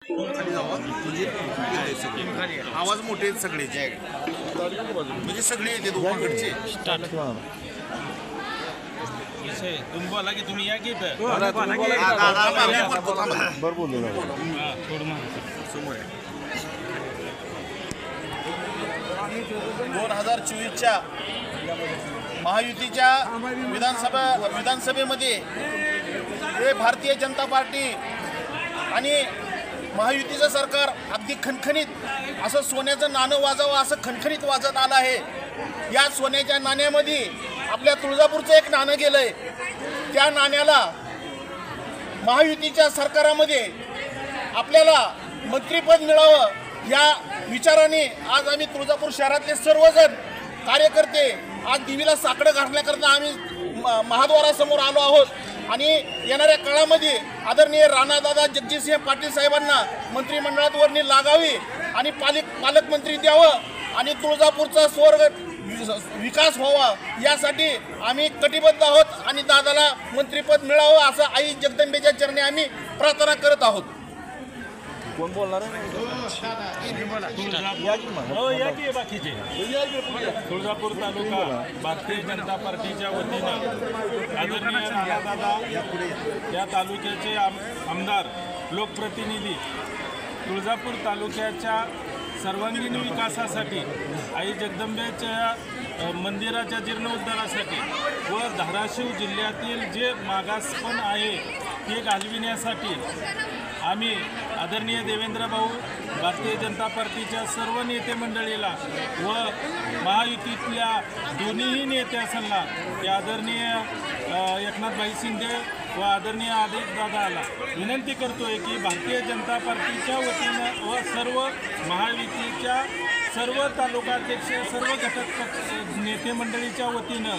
खाली जावा म्हणजे येते सगळे आवाज मोठे आहेत सगळेचे म्हणजे सगळे येते दोघांकडचे तुम्ही बोला की तुम्ही या की इथं बरं बोललो 2024च्या महायुतीच्या विधानसभेमध्ये हे भारतीय जनता पार्टी आणि महायुतीचं सरकार अगदी खणखणीत असं सोन्याचं नाणं वाजावं असं खणखणीत वाजत आलं आहे. या सोन्याच्या नाण्यामध्ये आपल्या तुळजापूरचं एक नाणं गेलंय. त्या नाण्याला महायुतीच्या सरकारामध्ये आपल्याला मंत्रिपद मिळावं या विचाराने आज आम्ही तुळजापूर शहरातले सर्वजण कार्यकर्ते आज देवीला साकडं घालण्याकरता आम्ही महाद्वारासमोर आलो आहोत. आणि येणाऱ्या काळामध्ये आदरणीय राणादादा जगजितसिंह पाटील साहेबांना मंत्रिमंडळात वर्णी लागावी आणि पालकमंत्री द्यावं आणि तुळजापूरचा स्वर्ग विकास व्हावा यासाठी आम्ही कटिबद्ध आहोत आणि दादाला मंत्रिपद मिळावं असं आई जगदंबेच्या चरणी आम्ही प्रार्थना करत आहोत. कोण बोलणार बाकीचे तुळजापूर तालुका भारतीय जनता पार्टीच्या वतीनं आदरणीय राणादादा या तालुक्याचे आमदार लोकप्रतिनिधी तुळजापूर तालुक्याच्या सर्वांगीण विकासासाठी आई जगदंबेच्या मंदिराच्या जीर्णोद्धारासाठी व धाराशिव जिल्ह्यातील जे मागासपण आहे ते घालविण्यासाठी आम्ही आदरणीय देवेंद्र भाऊ भारतीय जनता पार्टीच्या सर्व नेते मंडळीला व महायुतीतल्या दोन्हीही नेत्यांना ते आदरणीय एकनाथभाई शिंदे व आदरणीय आदित्यदादाला विनंती करतोय की भारतीय जनता पार्टीच्या वतीनं व सर्व महायुतीच्या सर्व तालुकाध्यक्ष सर्व घटक नेते मंडळीच्या वतीनं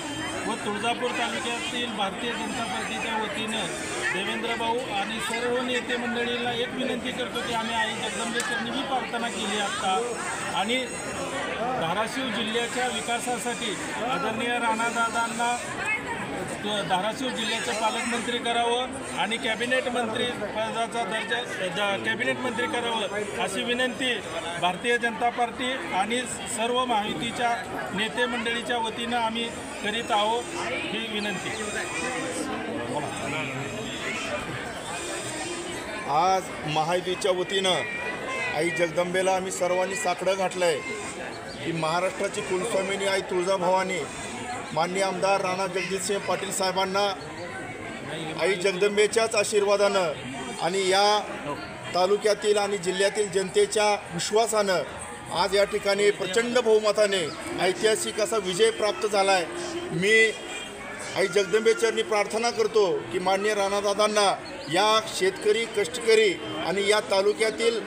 व तुळजापूर तालुक्यातील भारतीय जनता पार्टीच्या वतीनं देवेंद्र भाऊ आणि सर्व नेते मंडळीला एक विनंती करतो की आम्ही आई जगदंबेचरणी ही प्रार्थना केली आता आणि धाराशिव जिल्ह्याच्या विकासासाठी आदरणीय राणादादांना धाराशिव जिल्ह्याचे पालकमंत्री करावं आणि कॅबिनेट मंत्री पदाचा दर्जा कॅबिनेट मंत्री करावं अशी विनंती भारतीय जनता पार्टी आणि सर्व महायुतीच्या नेते मंडळीच्या वतीनं आम्ही करीत आहोत ही विनंती. आज महायुतीच्या वतीनं आई जगदंबेला आम्ही सर्वांनी साकडं घातलं आहे की महाराष्ट्राची कुलस्वामिनी आई तुळजाभवानी माननीय आमदार राणा जगजितसिंह पाटील साहेबांना आई जगदंबेच्याच आशीर्वादानं आणि या तालुक्यातील आणि जिल्ह्यातील जनतेच्या विश्वासानं आज या ठिकाणी प्रचंड बहुमताने ऐतिहासिक असा विजय प्राप्त झाला आहे. मी आई जगदंबेचरणी प्रार्थना करतो की माननीय राणादादांना या शेतकरी कष्टकरी आणि या तालुक्यातील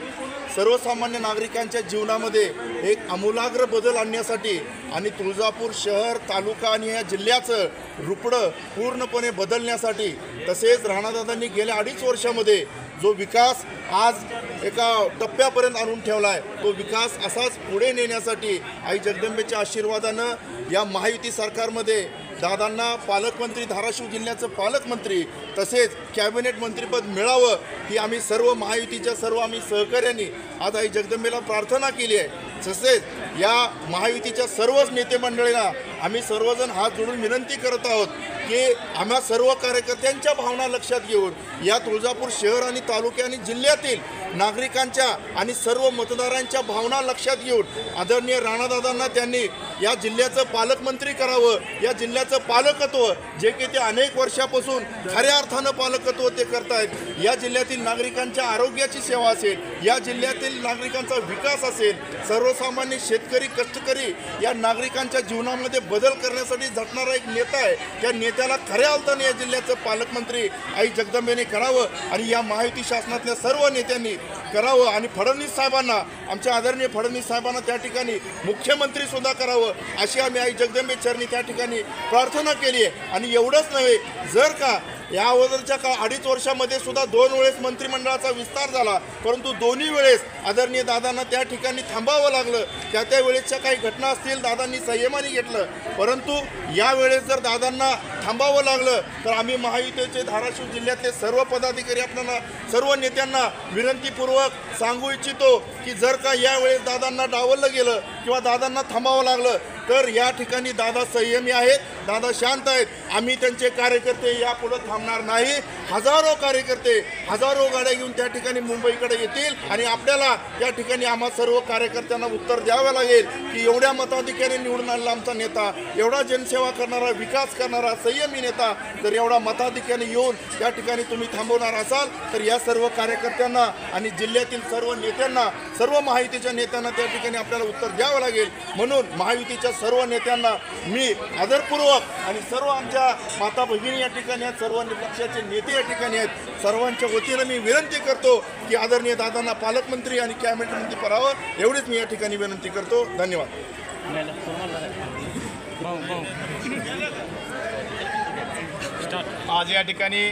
सर्वसामान्य नागरिकांच्या जीवनामध्ये एक आमूलाग्र बदल आणण्यासाठी आणि तुळजापूर शहर तालुका आणि या जिल्ह्याचं रूपडं पूर्णपणे बदलण्यासाठी तसेच राणादादांनी गेल्या 2.5 वर्षामध्ये जो विकास आज एका टप्प्यापर्यंत आणून ठेवला आहे तो विकास असाच पुढे नेण्यासाठी आई जगदंबेच्या आशीर्वादानं या महायुती सरकारमध्ये दादांना पालकमंत्री धाराशिव जिल्ह्याचं पालकमंत्री तसेच कॅबिनेट मंत्रिपद मिळावं ही आम्ही सर्व महायुतीच्या सर्व आम्ही सहकार्यांनी आज आई जगदंबेला प्रार्थना केली आहे. तसेच या महायुतीच्या सर्वच नेते मंडळींना आम्ही सर्वजण हात जोडून विनंती करत आहोत की आम्हा सर्व कार्यकर्त्यांच्या भावना लक्षात घेऊन या तुळजापूर शहर आणि तालुके आणि जिल्ह्यातील नागरिकांच्या आणि सर्व मतदारांच्या भावना लक्षात घेऊन आदरणीय राणादादांना त्यांनी या जिल्ह्याचं पालकमंत्री करावं. या जिल्ह्याचं पालकत्व जे की ते अनेक वर्षापासून खऱ्या अर्थानं पालकत्व ते करतायत. या जिल्ह्यातील नागरिकांच्या आरोग्याची सेवा असेल, या जिल्ह्यातील नागरिकांचा विकास असेल, सर्वसामान्य शेतकरी कष्टकरी या नागरिकांच्या जीवनामध्ये बदल करण्यासाठी झटणारा एक नेता आहे. त्या नेत्याला खऱ्या अर्थाने या जिल्ह्याचं पालकमंत्री आई जगदंबेने करावं आणि या महायुती शासनातल्या सर्व नेत्यांनी करावं आणि फडणवीस साहेबांना आमच्या आदरणीय फडणवीस साहेबांना त्या ठिकाणी मुख्यमंत्री सुद्धा करावं अशी आम्ही आई जगदंबे चरणी त्या ठिकाणी प्रार्थना केली आहे. आणि एवढंच नव्हे, जर का या अगोदरच्या 2.5 वर्षामध्ये सुद्धा 2 वेळेस मंत्रिमंडळाचा विस्तार झाला परंतु दोन्ही वेळेस आदरणीय दादांना त्या ठिकाणी थांबावं लागलं. त्या वेळेसच्या काही घटना असतील दादांनी संयमाने घेतलं परंतु यावेळेस जर दादांना थांबावं लागलं तर आम्ही महायुतीचे धाराशिव जिल्ह्यातले सर्व पदाधिकारी आपल्याला सर्व नेत्यांना विनंतीपूर्वक सांगू इच्छितो की जर का यावेळेस दादांना डावललं गेलं किंवा दादांना थांबावं लागलं तर या ठिकाणी दादा संयमी आहेत, दादा शांत आहेत. आम्ही त्यांचे कार्यकर्ते यापुढे थांबणार नाही. हजारो कार्यकर्ते हजारो गाड्या घेऊन त्या ठिकाणी मुंबईकडे येतील आणि आपल्याला या ठिकाणी आम्हा सर्व कार्यकर्त्यांना उत्तर द्यावं लागेल की एवढ्या मताधिक्याने निवडून आलेला आमचा नेता, एवढा जनसेवा करणारा, विकास करणारा, संयमी नेता जर एवढा मताधिक्याने येऊन त्या ठिकाणी तुम्ही थांबवणार असाल तर या सर्व कार्यकर्त्यांना आणि जिल्ह्यातील सर्व नेत्यांना, सर्व महायुतीच्या नेत्यांना त्या ठिकाणी आपल्याला उत्तर द्यावं लागेल. म्हणून महायुतीच्या सर्व नेत्यांना मी आदरपूर्वक आणि सर्व आमच्या माता भगिनी या ठिकाणी आहेत, सर्व पक्षाचे नेते या ठिकाणी आहेत, सर्वांच्या वतीनं मी विनंती करतो की आदरणीय दादांना पालकमंत्री आणि कॅबिनेट मंत्री करावं एवढीच मी या ठिकाणी विनंती करतो. धन्यवाद. आज या ठिकाणी